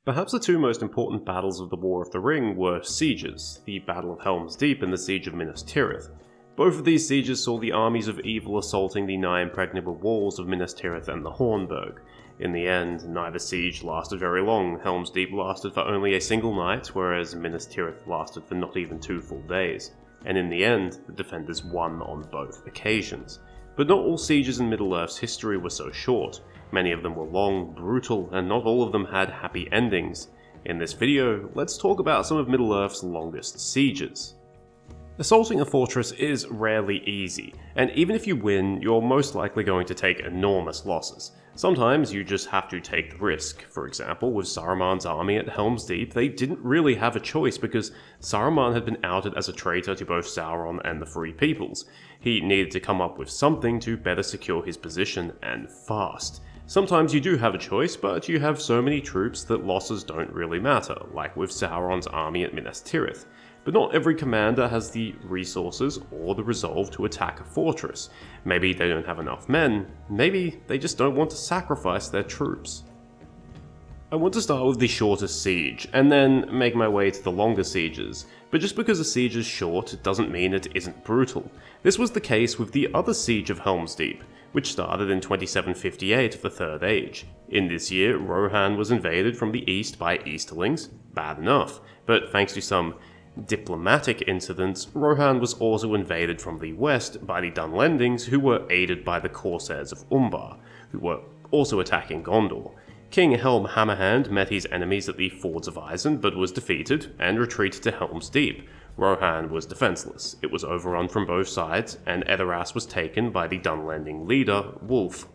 Perhaps the two most important battles of the War of the Ring were sieges, the Battle of Helm's Deep and the Siege of Minas Ithil. Both of these sieges saw the armies of evil assaulting the nigh impregnable walls of Minas Ithil and the Hornburg. In the end, neither siege lasted very long. Helm's Deep lasted for only a single night, whereas Minas Ithil lasted for not even 2 full days. And in the end, the defenders won on both occasions. But not all sieges in Middle-earth's history were so short. Many of them were long, brutal, and not all of them had happy endings. In this video, let's talk about some of Middle-earth's longest sieges. Assaulting a fortress is rarely easy, and even if you win, you're most likely going to take enormous losses. Sometimes you just have to take the risk. For example, with Saruman's army at Helm's Deep, they didn't really have a choice because Saruman had been outed as a traitor to both Sauron and the Free Peoples. He needed to come up with something to better secure his position, and fast. Sometimes you do have a choice, but you have so many troops that losses don't really matter, like with Sauron's army at Minas Ithil. But not every commander has the resources or the resolve to attack a fortress. Maybe they don't have enough men, maybe they just don't want to sacrifice their troops. I want to start with the shortest siege, and then make my way to the longer sieges. But just because a siege is short doesn't mean it isn't brutal. This was the case with the other siege of Helm's Deep, which started in 2758 of the Third Age. In this year, Rohan was invaded from the east by Easterlings, bad enough, but thanks to some diplomatic incidents, Rohan was also invaded from the west by the Dunlendings, who were aided by the Corsairs of Umbar, who were also attacking Gondor. King Helm Hammerhand met his enemies at the Fords of Isen, but was defeated, and retreated to Helm's Deep. Rohan was defenseless, it was overrun from both sides, and Edoras was taken by the Dunlending leader, Wulf.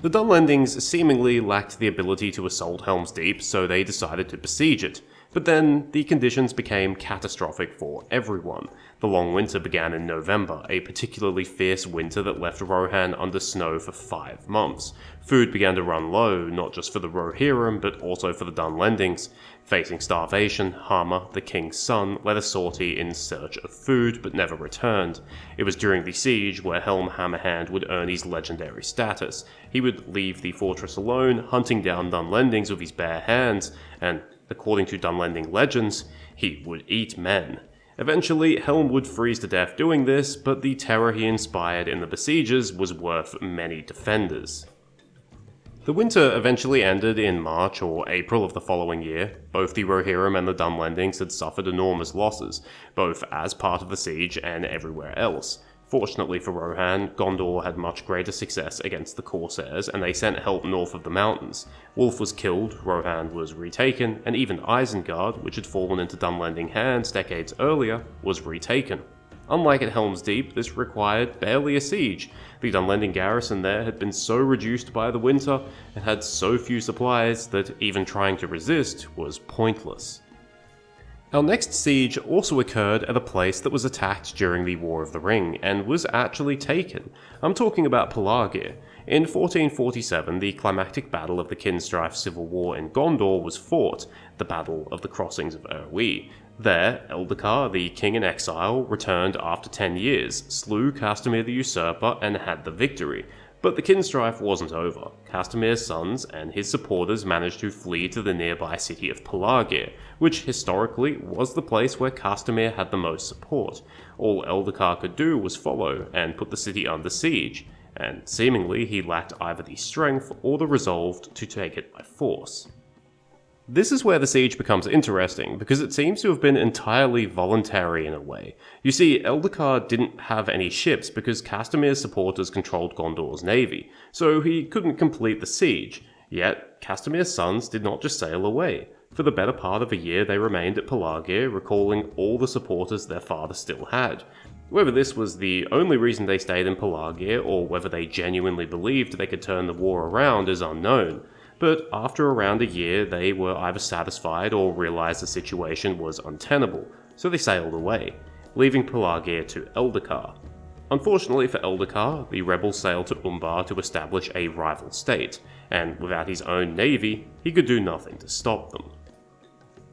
The Dunlendings seemingly lacked the ability to assault Helm's Deep, so they decided to besiege it. But then, the conditions became catastrophic for everyone. The long winter began in November, a particularly fierce winter that left Rohan under snow for 5 months. Food began to run low, not just for the Rohirrim, but also for the Dunlendings. Facing starvation, Harma, the king's son, led a sortie in search of food, but never returned. It was during the siege where Helm Hammerhand would earn his legendary status. He would leave the fortress alone, hunting down Dunlendings with his bare hands, and according to Dunlending legends, he would eat men. Eventually, Helm would freeze to death doing this, but the terror he inspired in the besiegers was worth many defenders. The winter eventually ended in March or April of the following year. Both the Rohirrim and the Dunlendings had suffered enormous losses, both as part of the siege and everywhere else. Fortunately for Rohan, Gondor had much greater success against the Corsairs, and they sent help north of the mountains. Wulf was killed, Rohan was retaken, and even Isengard, which had fallen into Dunlending hands decades earlier, was retaken. Unlike at Helm's Deep, this required barely a siege. The Dunlending garrison there had been so reduced by the winter, and had so few supplies that even trying to resist was pointless. Our next siege also occurred at a place that was attacked during the War of the Ring, and was actually taken. I'm talking about Pelargir. In 1447, the climactic battle of the Kinstrife Civil War in Gondor was fought, the Battle of the Crossings of Erwi. There, Eldacar, the king in exile, returned after 10 years, slew Castamir the Usurper, and had the victory. But the Kinstrife wasn't over. Castamir's sons and his supporters managed to flee to the nearby city of Pelargir, which historically was the place where Castamir had the most support. All Eldacar could do was follow and put the city under siege, and seemingly he lacked either the strength or the resolve to take it by force. This is where the siege becomes interesting, because it seems to have been entirely voluntary in a way. You see, Eldacar didn't have any ships because Castamir's supporters controlled Gondor's navy, so he couldn't complete the siege. Yet, Castamir's sons did not just sail away. For the better part of a year they remained at Pelargir, recalling all the supporters their father still had. Whether this was the only reason they stayed in Pelargir, or whether they genuinely believed they could turn the war around, is unknown. But after around a year, they were either satisfied or realized the situation was untenable, so they sailed away, leaving Pelargir to Eldacar. Unfortunately for Eldacar, the rebels sailed to Umbar to establish a rival state, and without his own navy, he could do nothing to stop them.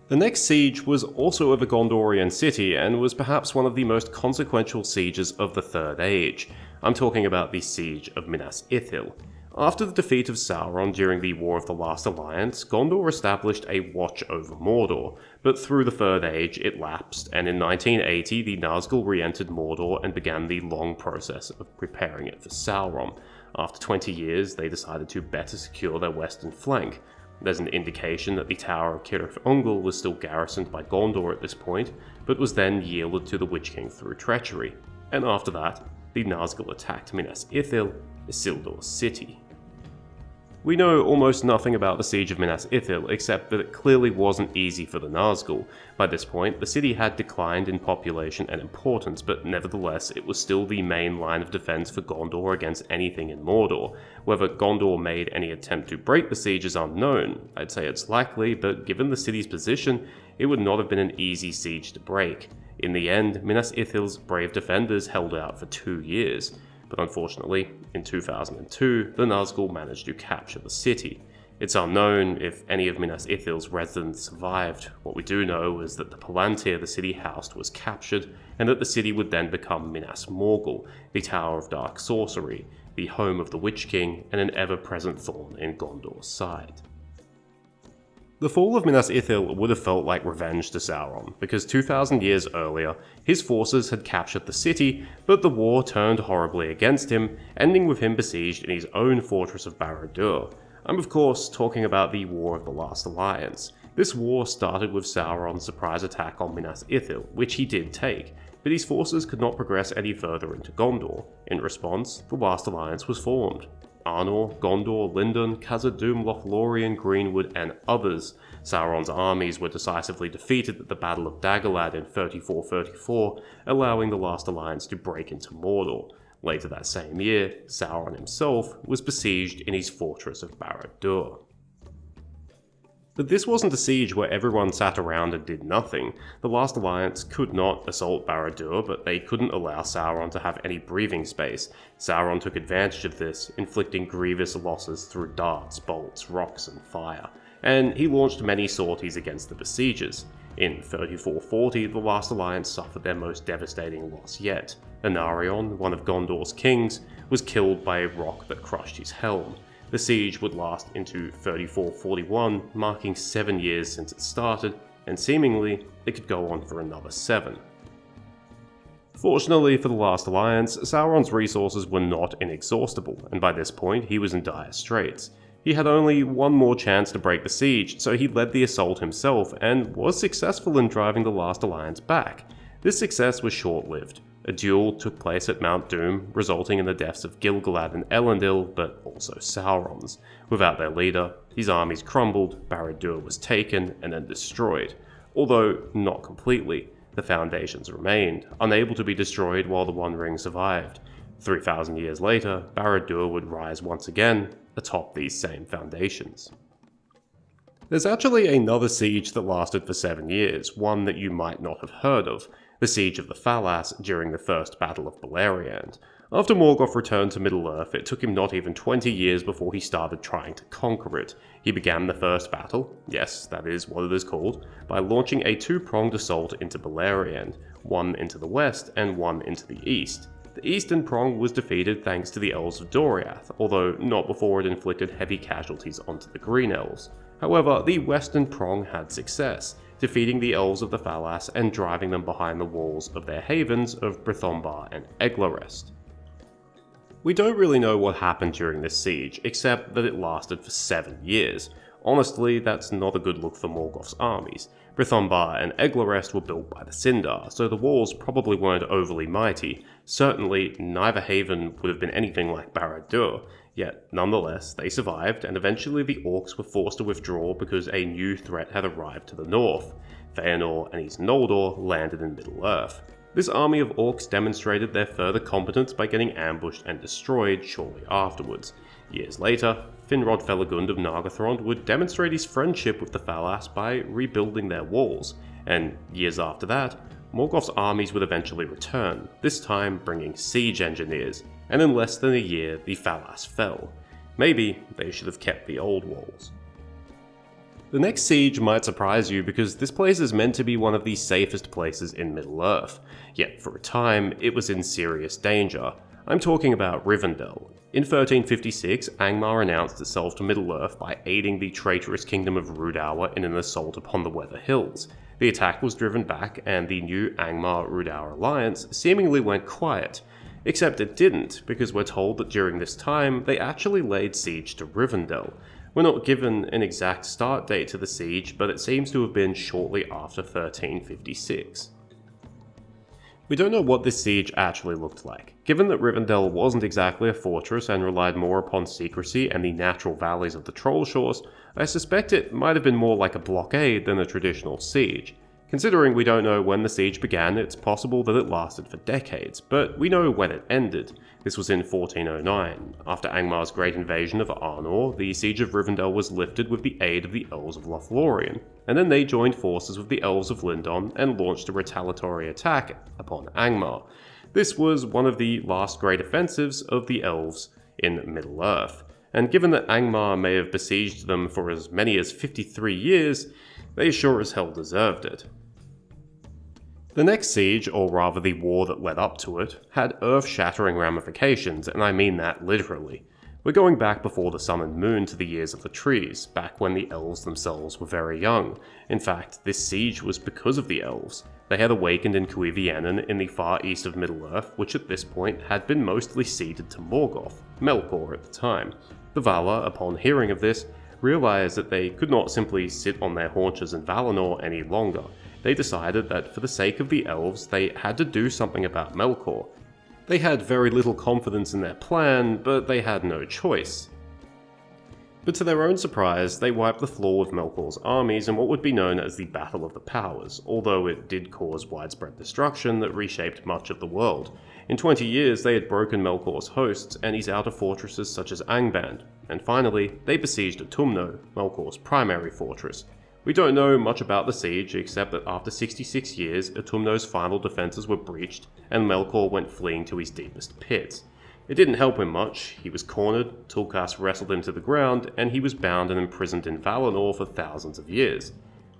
The next siege was also of a Gondorian city, and was perhaps one of the most consequential sieges of the Third Age. I'm talking about the Siege of Minas Ithil. After the defeat of Sauron during the War of the Last Alliance, Gondor established a watch over Mordor, but through the Third Age it lapsed, and in 1980 the Nazgul re-entered Mordor and began the long process of preparing it for Sauron. After 20 years, they decided to better secure their western flank. There's an indication that the Tower of Cirith Ungol was still garrisoned by Gondor at this point, but was then yielded to the Witch King through treachery. And after that, the Nazgul attacked Minas Ithil, Isildur's city. We know almost nothing about the siege of Minas Ithil, except that it clearly wasn't easy for the Nazgul. By this point, the city had declined in population and importance, but nevertheless it was still the main line of defense for Gondor against anything in Mordor. Whether Gondor made any attempt to break the siege is unknown. I'd say it's likely, but given the city's position, it would not have been an easy siege to break. In the end, Minas Ithil's brave defenders held out for 2 years. But unfortunately, in 2002, the Nazgul managed to capture the city. It's unknown if any of Minas Ithil's residents survived. What we do know is that the Palantir the city housed was captured, and that the city would then become Minas Morgul, the Tower of Dark Sorcery, the home of the Witch King, and an ever-present thorn in Gondor's side. The fall of Minas Ithil would have felt like revenge to Sauron, because 2,000 years earlier, his forces had captured the city, but the war turned horribly against him, ending with him besieged in his own fortress of Barad-dur. I'm of course talking about the War of the Last Alliance. This war started with Sauron's surprise attack on Minas Ithil, which he did take, but his forces could not progress any further into Gondor. In response, the Last Alliance was formed. Arnor, Gondor, Lindon, Khazad-dûm, Lothlorien, Greenwood, and others. Sauron's armies were decisively defeated at the Battle of Dagorlad in 3434, allowing the Last Alliance to break into Mordor. Later that same year, Sauron himself was besieged in his fortress of Barad-dur. But this wasn't a siege where everyone sat around and did nothing. The Last Alliance could not assault Barad-dur, but they couldn't allow Sauron to have any breathing space. Sauron took advantage of this, inflicting grievous losses through darts, bolts, rocks, and fire. And he launched many sorties against the besiegers. In 3440, the Last Alliance suffered their most devastating loss yet. Anarion, one of Gondor's kings, was killed by a rock that crushed his helm. The siege would last into 3441, marking 7 years since it started, and seemingly it could go on for another 7. Fortunately for the Last Alliance, Sauron's resources were not inexhaustible, and by this point he was in dire straits. He had only one more chance to break the siege, so he led the assault himself, and was successful in driving the Last Alliance back. This success was short-lived. A duel took place at Mount Doom, resulting in the deaths of Gil-galad and Elendil, but also Sauron's. Without their leader, his armies crumbled, Barad-dur was taken and then destroyed. Although not completely, the foundations remained, unable to be destroyed while the One Ring survived. 3,000 years later, Barad-dur would rise once again, atop these same foundations. There's actually another siege that lasted for 7 years, one that you might not have heard of. The Siege of the Falas during the First Battle of Beleriand. After Morgoth returned to Middle-earth, it took him not even 20 years before he started trying to conquer it. He began the first battle, yes, that is what it is called, by launching a 2-pronged assault into Beleriand, one into the west and one into the east. The eastern prong was defeated thanks to the Elves of Doriath, although not before it inflicted heavy casualties onto the Green Elves. However, the western prong had success, defeating the Elves of the Falas and driving them behind the walls of their havens of Brithombar and Eglarest. We don't really know what happened during this siege, except that it lasted for 7 years. Honestly, that's not a good look for Morgoth's armies. Brithombar and Eglarest were built by the Sindar, so the walls probably weren't overly mighty. Certainly, neither haven would have been anything like Barad-dur, yet nonetheless they survived, and eventually the Orcs were forced to withdraw because a new threat had arrived to the north. Feanor and his Noldor landed in Middle-earth. This army of Orcs demonstrated their further competence by getting ambushed and destroyed shortly afterwards. Years later, Finrod Felagund of Nargothrond would demonstrate his friendship with the Falas by rebuilding their walls, and years after that, Morgoth's armies would eventually return, this time bringing siege engineers, and in less than a year the Falas fell. Maybe they should have kept the old walls. The next siege might surprise you because this place is meant to be one of the safest places in Middle-earth, yet for a time it was in serious danger. I'm talking about Rivendell. In 1356, Angmar announced itself to Middle-earth by aiding the traitorous kingdom of Rudour in an assault upon the Weather Hills. The attack was driven back, and the new Angmar-Rudour alliance seemingly went quiet. Except it didn't, because we're told that during this time, they actually laid siege to Rivendell. We're not given an exact start date to the siege, but it seems to have been shortly after 1356. We don't know what this siege actually looked like. Given that Rivendell wasn't exactly a fortress and relied more upon secrecy and the natural valleys of the Troll Shores, I suspect it might have been more like a blockade than a traditional siege. Considering we don't know when the siege began, it's possible that it lasted for decades, but we know when it ended. This was in 1409. After Angmar's great invasion of Arnor, the siege of Rivendell was lifted with the aid of the Elves of Lothlorien, and then they joined forces with the Elves of Lindon and launched a retaliatory attack upon Angmar. This was one of the last great offensives of the Elves in Middle-earth, and given that Angmar may have besieged them for as many as 53 years, they sure as hell deserved it. The next siege, or rather the war that led up to it, had earth-shattering ramifications, and I mean that literally. We're going back before the sun and moon to the years of the trees, back when the elves themselves were very young. In fact, this siege was because of the elves. They had awakened in Cuiviénen in the far east of Middle-earth, which at this point had been mostly ceded to Morgoth, Melkor at the time. The Valar, upon hearing of this, realized that they could not simply sit on their haunches in Valinor any longer. They decided that for the sake of the elves, they had to do something about Melkor. They had very little confidence in their plan, but they had no choice. But to their own surprise, they wiped the floor with Melkor's armies in what would be known as the Battle of the Powers, although it did cause widespread destruction that reshaped much of the world. In 20 years, they had broken Melkor's hosts and his outer fortresses such as Angband, and finally, they besieged Utumno, Melkor's primary fortress. We don't know much about the siege, except that after 66 years, Utumno's final defences were breached, and Melkor went fleeing to his deepest pits. It didn't help him much. He was cornered, Tulkas wrestled him to the ground, and he was bound and imprisoned in Valinor for thousands of years.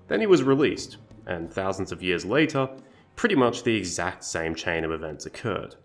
Then he was released, and thousands of years later, pretty much the exact same chain of events occurred.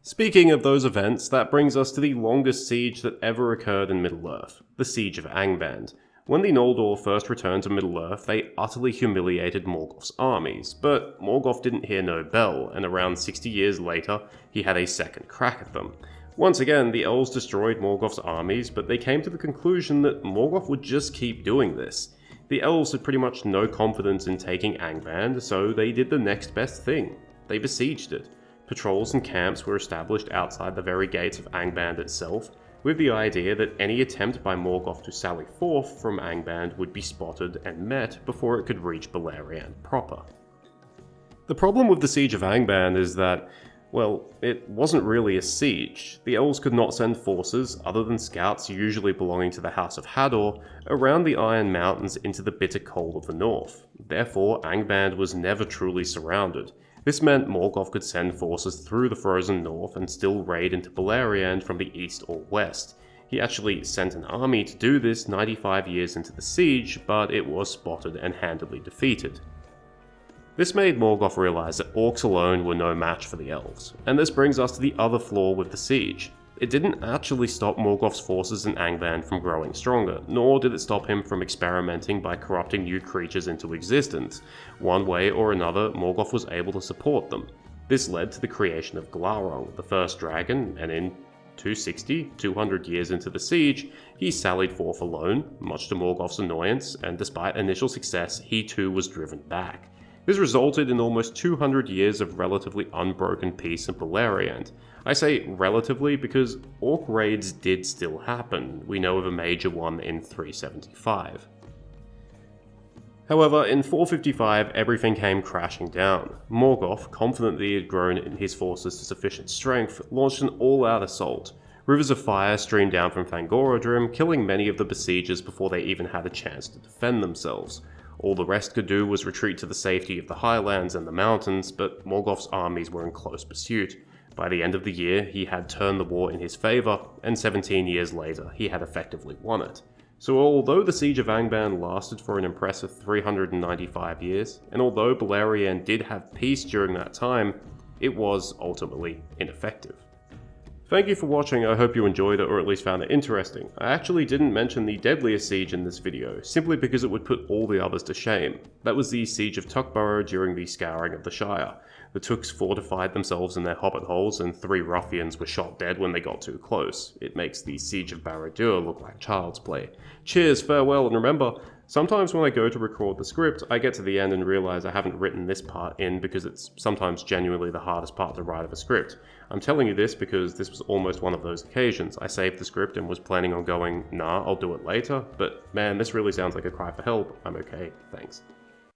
Speaking of those events, that brings us to the longest siege that ever occurred in Middle-earth, the Siege of Angband. When the Noldor first returned to Middle-earth, they utterly humiliated Morgoth's armies, but Morgoth didn't hear no bell, and around 60 years later, he had a second crack at them. Once again, the elves destroyed Morgoth's armies, but they came to the conclusion that Morgoth would just keep doing this. The elves had pretty much no confidence in taking Angband, so they did the next best thing. They besieged it. Patrols and camps were established outside the very gates of Angband itself, with the idea that any attempt by Morgoth to sally forth from Angband would be spotted and met before it could reach Beleriand proper. The problem with the Siege of Angband is that, well, it wasn't really a siege. The elves could not send forces, other than scouts usually belonging to the House of Hador, around the Iron Mountains into the bitter cold of the north. Therefore, Angband was never truly surrounded. This meant Morgoth could send forces through the frozen north and still raid into Beleriand from the east or west. He actually sent an army to do this 95 years into the siege, but it was spotted and handily defeated. This made Morgoth realize that orcs alone were no match for the elves, and this brings us to the other flaw with the siege. It didn't actually stop Morgoth's forces in Angband from growing stronger, nor did it stop him from experimenting by corrupting new creatures into existence. One way or another, Morgoth was able to support them. This led to the creation of Glaurung, the first dragon, and in 200 years into the siege, he sallied forth alone, much to Morgoth's annoyance, and despite initial success, he too was driven back. This resulted in almost 200 years of relatively unbroken peace in Beleriand. I say relatively because orc raids did still happen. We know of a major one in 375. However, in 455 everything came crashing down. Morgoth, confident that he had grown his forces to sufficient strength, launched an all-out assault. Rivers of fire streamed down from Thangorodrim, killing many of the besiegers before they even had a chance to defend themselves. All the rest could do was retreat to the safety of the highlands and the mountains, but Morgoth's armies were in close pursuit. By the end of the year, he had turned the war in his favour, and 17 years later, he had effectively won it. So although the Siege of Angband lasted for an impressive 395 years, and although Beleriand did have peace during that time, it was ultimately ineffective. Thank you for watching, I hope you enjoyed it or at least found it interesting. I actually didn't mention the deadliest siege in this video, simply because it would put all the others to shame. That was the siege of Tuckburrow during the scouring of the Shire. The Tooks fortified themselves in their hobbit holes and 3 ruffians were shot dead when they got too close. It makes the siege of Barad-dur look like child's play. Cheers, farewell, and remember, sometimes when I go to record the script, I get to the end and realise I haven't written this part in because it's sometimes genuinely the hardest part to write of a script. I'm telling you this because this was almost one of those occasions. I saved the script and was planning on going, nah, I'll do it later, but man, this really sounds like a cry for help. I'm okay, thanks.